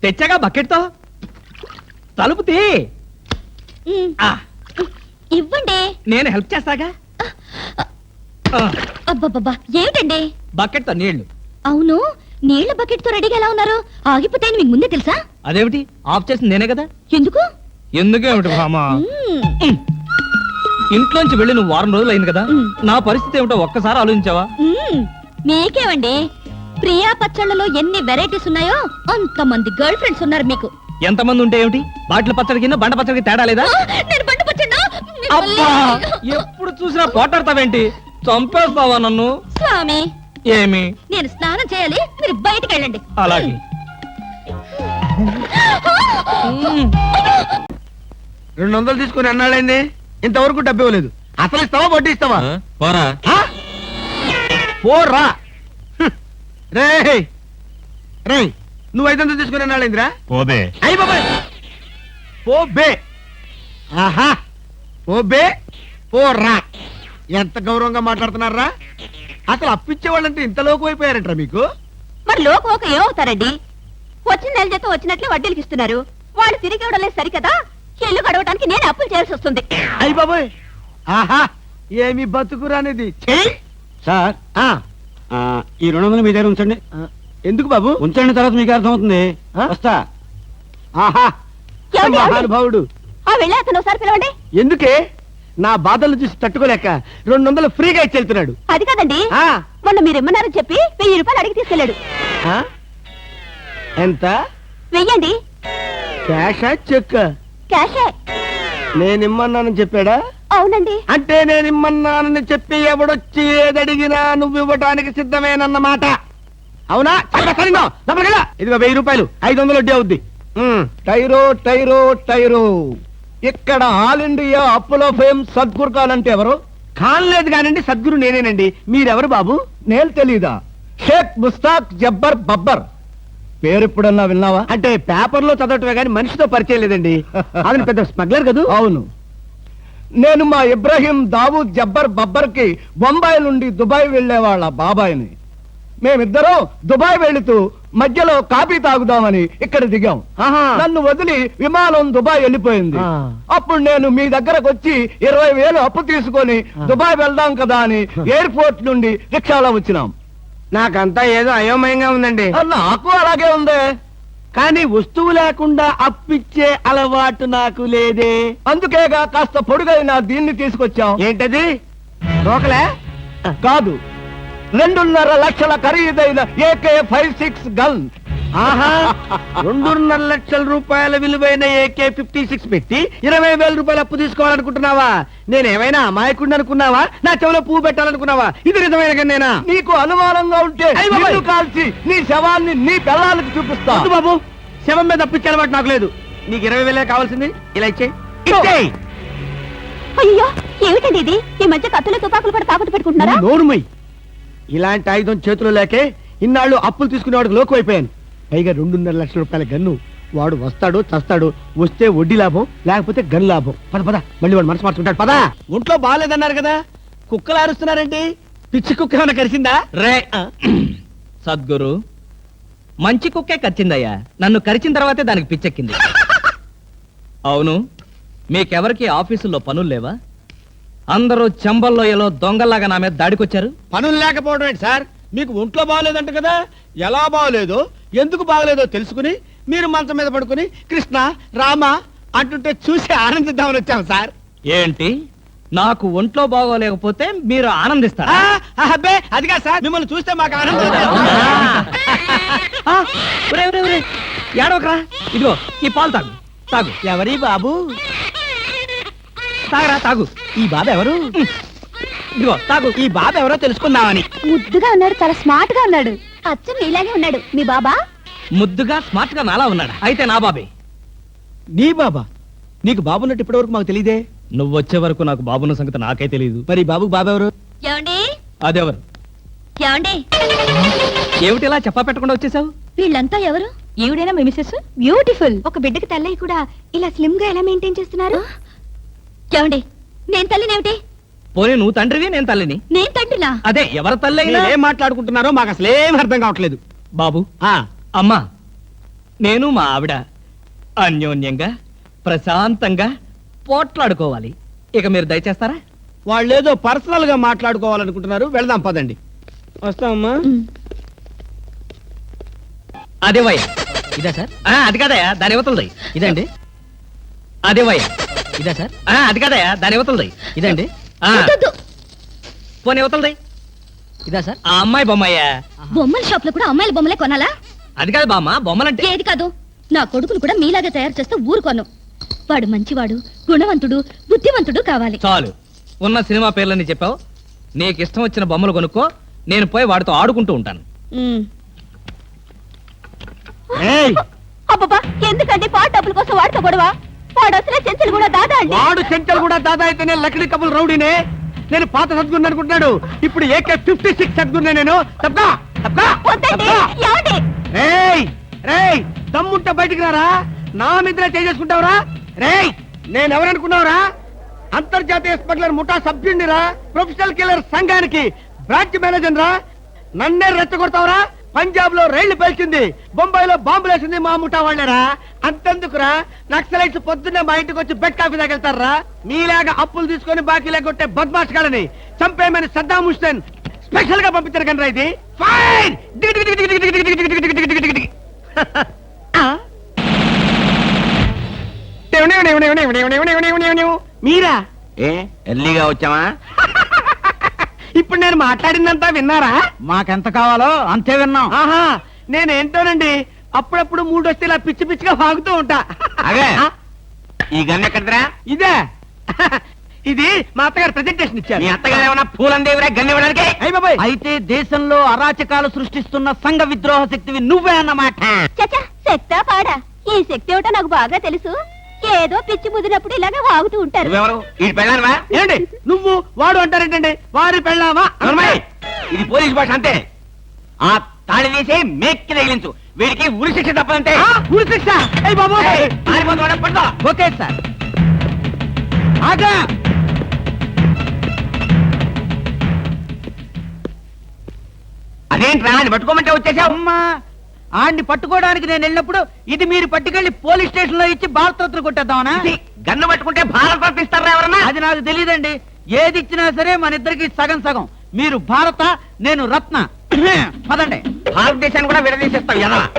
తెచ్చాగా బకెట్తో. తలుపు తీ. ఇవ్వండి, నేను హెల్ప్ చేస్తాగా. అబ్బబ్బబ్బా ఏమిటండి? బకెట్తో నీళ్లు. అవును, నీళ్ల బకెట్ తో రెడీగా ఎలా ఉన్నారు? ఆగిపోతే మీకు ముందే తెలుసా? అదేమిటి, ఆఫ్ చేసింది నేనే కదా. ఎందుకు? ఎందుకేమిటి భామా? ఇంట్లోంచి వెళ్ళి నువ్వు వారం రోజులు అయింది కదా, నా పరిస్థితి ఏమిటో ఒక్కసారి ఆలోచించావా? మీకేమండి, ప్రియా పచ్చళ్ళలో ఎన్ని వెరైటీస్ ఉన్నాయో అంతమంది గర్ల్ ఫ్రెండ్స్ ఉన్నారు మీకు. ఎంతమంది ఉంటే ఏమిటి, బాటిల పచ్చడికి బండ పచ్చడికి తేడా లేదా? నేను బండ పచ్చడా? అబ్బా, ఎప్పుడు చూసినా పోటాడతావేంటి? చంపేస్తావా నన్ను? స్వామి, ఏమి? నేను స్నానం చేయాలి, మీరు బయటికి వెళ్ళండి. అలాగే. 200 తీసుకుని అన్నాడైంది, ఇంతవరకు డబ్బు ఇవ్వలేదు. అసలు ఇస్తావా వడ్డీ ఇస్తావా? పోరా. పోరా రే రే, నువ్వు 500 తీసుకుని అన్నాడైందిరా. పోబే. అయ్యి బాబాయ్, పోబే. ఆహా, పోబే పోరా. ఎంత గౌరవంగా మాట్లాడుతున్నారా? అసలు అప్పిచ్చే వాళ్ళంటే ఇంత లోకు అయిపోయారంటారా మీకు? మరి లోకం ఒక ఏమవుతారండి? వచ్చిన నెల జీతం వచ్చినట్లే వడ్డీలకి ఇస్తున్నారు. వాళ్ళు తిరిగి ఇవ్వడం లేదు సరికదా, ఇల్లు గడవడానికి నేను అప్పులు చేయాల్సి వస్తుంది. అయ్యి బాబాయ్, ఆహా, ఏమి బతుకురానిది. సార్, ఈ 200 మీ దగ్గర ఉంచండి. ఎందుకు బాబు? ఉంచండి, తర్వాత మీకు అర్థమవుతుంది. వస్తా. ఆహా, మహానుభావుడు. వెళ్ళి అతను ఒకసారి పిలవండి. ఎందుకే? నా బాధలు చూసి తట్టుకోలేక 200 ఫ్రీగా ఇచ్చి వెళ్తున్నాడు. అది కాదండి, మొన్న మీరు ఇమ్మన్నారని చెప్పి 1000 రూపాయలు అడిగి తీసుకెళ్ళాడు. ఎంత? వెయ్యండి. క్యాషా చెక్? క్యాషే. నేనిమ్మన్నానని చెప్పాడా? అవునండి. అంటే నేనిమ్మన్నానని చెప్పి ఎవడొచ్చి ఏదడిగినా నువ్వు ఇవ్వటానికి సిద్ధమేనన్నమాట. అవునా? ఇదిగో 1000 రూపాయలు, 500 వడ్డీ అవుద్ది. టైరో టైరో టైరో. ఇక్కడ ఆల్ ఇండియా అప్పులో ఫేమ్ సద్గురు ఖాన్ అంటే ఎవరు? ఖాన్ లేదు కానండి, సద్గురు నేనేనండి. మీరెవరు బాబు? నేను తెలీదా? షేక్ ముస్తాక్ జబ్బర్ బబ్బర్. పేరు ఎప్పుడన్నా విన్నావా? అంటే పేపర్లో చదవటమే గానీ మనిషితో పరిచయం లేదండి. అతను పెద్ద స్మగ్లర్ కదా. అవును, నేను మా ఇబ్రాహీం దావూద్ జబ్బర్ బబ్బర్ కి బొంబాయి నుండి దుబాయ్ వెళ్లే వాళ్ళ బాబాయిని. మేమిద్దరం దుబాయ్ వెళుతూ మధ్యలో కాఫీ తాగుదామని ఇక్కడ దిగాం. నన్ను వదిలి విమానం దుబాయ్ వెళ్ళిపోయింది. అప్పుడు నేను మీ దగ్గరకు వచ్చి 20,000 అప్పు తీసుకొని దుబాయ్ వెళ్దాం కదా అని ఎయిర్పోర్ట్ నుండి రిక్షాలో వచ్చినాం. నాకంతా ఏదో అయోమయంగా ఉందండి. నాకు అలాగే ఉంది, కానీ వస్తువు లేకుండా అప్పిచ్చే అలవాటు నాకు లేదే. అందుకేగా కాస్త పొడుగైన దీన్ని తీసుకొచ్చాం. ఏంటది? రోకలే కాదు, 2.5 లక్షల ఖరీదైన AK-56 గన్. ఆహా, 2.5 లక్షల రూపాయల విలువైన AK-56 పెట్టి 20,000 రూపాయలు అప్పు తీసుకోవాలనుకుంటున్నావా? నేనేమైనా అమాయకుడిని అనుకున్నావా? నా చెవులో పువ్వు పెట్టాలనుకున్నావా? ఇది నిజమైన గన్నేనా? నీకు అనుమానంగా ఉంటే కాల్చి నీ శవాన్ని నీ పిల్లలకు చూపిస్తా. బాబు, శవం మీద అప్పిచ్చే అలవాటు నాకు లేదు. నీకు 20,000 కావాల్సింది, ఇలా ఇచ్చే. అయ్యో, ఏమిటండి ఇది? ఈ మధ్య కత్తులు తుపాకులు కూడా తాకట్టు పెట్టుకుంటున్నారా? నోరుమై. ఇలాంటి ఆయుధం చేతిలో లేకే ఇన్నాళ్ళు అప్పులు తీసుకునేవాడికి లోకు అయిపోయాను. పైగా 2.5 లక్షల రూపాయల గన్ను. వాడు వస్తాడు చస్తాడు, వస్తే వడ్డీ లాభం, లేకపోతే గన్ లాభం. పద పద, మళ్ళీ వాడు మనసు మార్చుకుంటాడు. పద. ఒంట్లో బాగాలేదన్నారు కదా, కుక్కలు అరుస్తున్నారేంటి? పిచ్చి కుక్క ఏమైనా కరిచిందా? రే సద్గురు, మంచి కుక్కే కరిచిందయ్యా. నన్ను కరిచిన తర్వాతే దానికి పిచ్చెక్కింది. అవును, మీకెవరికి ఆఫీసుల్లో పనులు లేవా? అందరూ చెంబల్లోయలో దొంగల్లాగా నా మీద దాడికొచ్చారు. పనులు లేకపోవడం ఏంటి సార్? మీకు ఒంట్లో బాగలేదంట కదా. ఎలా బాగలేదో, ఎందుకు బాగలేదో తెలుసుకుని మీరు మంచం మీద పడుకుని కృష్ణ రామ అంటుంటే చూసి ఆనందిద్దామని వచ్చాం సార్. ఏంటి, నాకు ఒంట్లో బాగోలేకపోతే మీరు ఆనందిస్తారా? అబ్బే, అదిగా సార్, మిమ్మల్ని చూస్తే మాకు ఆనందం. ఏడవకరా, ఇదిగో ఈ పాలు తాగు. తాగు. ఎవరి బాబు? తాగరా, తాగు. ఈ బాబు ఎవరు? ఇదిగో తాగు. ఈ బాబు ఎవరో తెలుసుకుందామని. ముద్దుగా ఉన్నాడు, చాలా స్మార్ట్ గా ఉన్నాడు. అచ్చం నీలాగే ఉన్నాడు. మీ బాబా? ముద్దుగా స్మార్ట్ గా నాలా ఉన్నాడా? అయితే నా బాబే. నీ బాబా? నీకు బాబున్నట్టు ఇప్పటి వరకు మాకు తెలియదే. నువ్వు వచ్చే వరకు నాకు బాబున్న సంగతి నాకే తెలియదు. మరి బాబుకు బాబు ఎవరు? ఏమండి? అదెవరు? ఏమండి? ఏమిటి ఇలా చెప్పా పెట్టకుండా వచ్చేసావు? వీళ్ళంతా ఎవరు? ఈవిడైనా మీ మిసెస్? బ్యూటిఫుల్. ఒక బిడ్డకి తల్లి కూడా ఇలా స్లిమ్ గా ఎలా మెయింటైన్ చేస్తున్నారు? ఏమండి, నేను తల్లినేమిటి? పోనీ నువ్వు తండ్రివి, నేను తల్లిని. నేను తండ్రినా? అదే, ఎవరి తల్లి? ఏం మాట్లాడుకుంటున్నారో మాకు అసలు ఏం అర్థం కావట్లేదు. బాబు, అమ్మా, నేను మా ఆవిడ అన్యోన్యంగా ప్రశాంతంగా పోట్లాడుకోవాలి. ఇక మీరు దయచేస్తారా? వాళ్ళు ఏదో పర్సనల్ గా మాట్లాడుకోవాలనుకుంటున్నారు, వెళ్దాం పదండి. వస్తామమ్మా. అదే వయ్య ఇదా సార్? అది కాదయా, దాని ఇవతలది ఇదండి. అదే వయ్య ఇదా సార్? అది కాదయా, దాని ఇవతలది ఇదండి. పోనీ ఇవతలది ఇదా సార్? ఆ అమ్మాయి బొమ్మయ్యా. బొమ్మల షాప్ లో కూడా అమ్మాయిల బొమ్మలే కొనాలా? అది కాదు బామ్మ, బొమ్మలంటే ఏది కాదు, నా కొడుకును కూడా మీలాగే తయారు చేస్తే ఊరుకోను. వాడు మంచివాడు, గుణవంతుడు, బుద్ధివంతుడు కావాలి. చాలు, ఉన్న సినిమా పేర్లని చెప్పావు. నీకు ఇష్టం వచ్చిన బొమ్మలు కొనుక్కో, నేను పోయి వాడితో ఆడుకుంటూ ఉంటాను. ఏయ్, అబ్బబ్బా, ఎందుకండి పాట డబ్బుల కోసం వాడితో గొడవ? వాడు అసలే చెంచలు కూడా దాదా అండి. వాడు చెంచలు కూడా దాదా అయితేనే లక్డీ కబుల్ రౌడీనే. నేను పాత సద్గురు అనుకుంటున్నాడు, ఇప్పుడు AK-56 సద్గురునే నేను. తప్పా తప్పా వద్దండి, ఏమండి? రేయ్ రేయ్, దమ్ముంటే బయటికి రారా, నా మీద చేసుకుంటావురా? రేయ్, నేనెవరనుకున్నావురా? అంతర్జాతీయ స్మగ్లర్ ముఠా సభ్యుడిరా, ప్రొఫెషనల్ కిల్లర్ సంఘానికి బ్రాంచ్ మేనేజర్ రా. నన్నే రెచ్చగొడతావురా? పంజాబ్ లో రైళ్లు పేల్చింది, బొంబాయిలో బాంబులు వేసింది మా ముఠా వాళ్ళరా. అంతెందుకురా, నక్సలైట్స్ పొద్దున్నే మా ఇంటికి వచ్చి బెడ్ కాఫీ తగలుతారా? మీలాగా అప్పులు తీసుకొని బాకీ లేకొట్టే బద్మాష్ గాలని చంపేయమని సద్దాం హుస్సేన్ స్పెషల్ గా పంపించారు కనరా. ఇది ఫైన్. మీరా? ఎర్లీగా వచ్చావా? ఇప్పుడు నేను మాట్లాడిందంతా విన్నారా? మాకెంత కావాలో అంతే విన్నాం. ఆహా, నేనేంటోనండి అప్పుడప్పుడు మూడొస్తే ఇలా పిచ్చి పిచ్చిగా వాగుతూ ఉంటా. అదే. ఈ గన్ ఎక్కడరా? ఇదే. ఇది మా అత్తగారు ప్రెజెంటేషన్ ఇచ్చారు. మీ అత్తగారు ఏమన్నా పూలందేవిరా గన్ ఇవ్వడానికి? అయ్య బాబాయ్, అయితే దేశంలో అరాచకాలు సృష్టిస్తున్న సంఘ విద్రోహ శక్తివి నువ్వే అన్నమాట. చచ్చా, శక్తా పాడా? ఈ శక్తి ఏమిటో నాకు బాగా తెలుసు. ఏదో పిచ్చి ముదిరినప్పుడు ఇలాగే వాగుతూ ఉంటారు. నువ్వెవరు? ఈ పెళ్ళానవా? ఏంటి నువ్వు వాడు అంటారేంటండి? వారి పెళ్ళామా? నోర్మయ్, ఇది పోలీస్ భాష అంతే. ఆ తాళి తీసి మేక్కి తగిలించు, వీడికి ఉరి శిక్ష తప్పదంటే. ఉరి శిక్ష? అయ్య బాబోయ్. పారిపోతున్నాడు, పట్టుకో. Okay sir. ఆగా. అదేంట్రా, అది పట్టుకోమంటే వచ్చేసావు? అమ్మా, ఆడిని పట్టుకోవడానికి నేను వెళ్ళినప్పుడు ఇది మీరు పట్టుకెళ్లి పోలీస్ స్టేషన్ లో ఇచ్చి భారతరత్న కొట్టేద్దామనా? ఇది గన్ను పట్టుకుంటే భారత ఇస్తారా ఎవరన్నా? అది నాకు తెలియదండి. ఏది ఇచ్చినా సరే మన ఇద్దరికి సగం సగం. మీరు భారత, నేను రత్న. పదండి. భారతదేశాన్ని కూడా విడదీసేస్తావు ఎలా?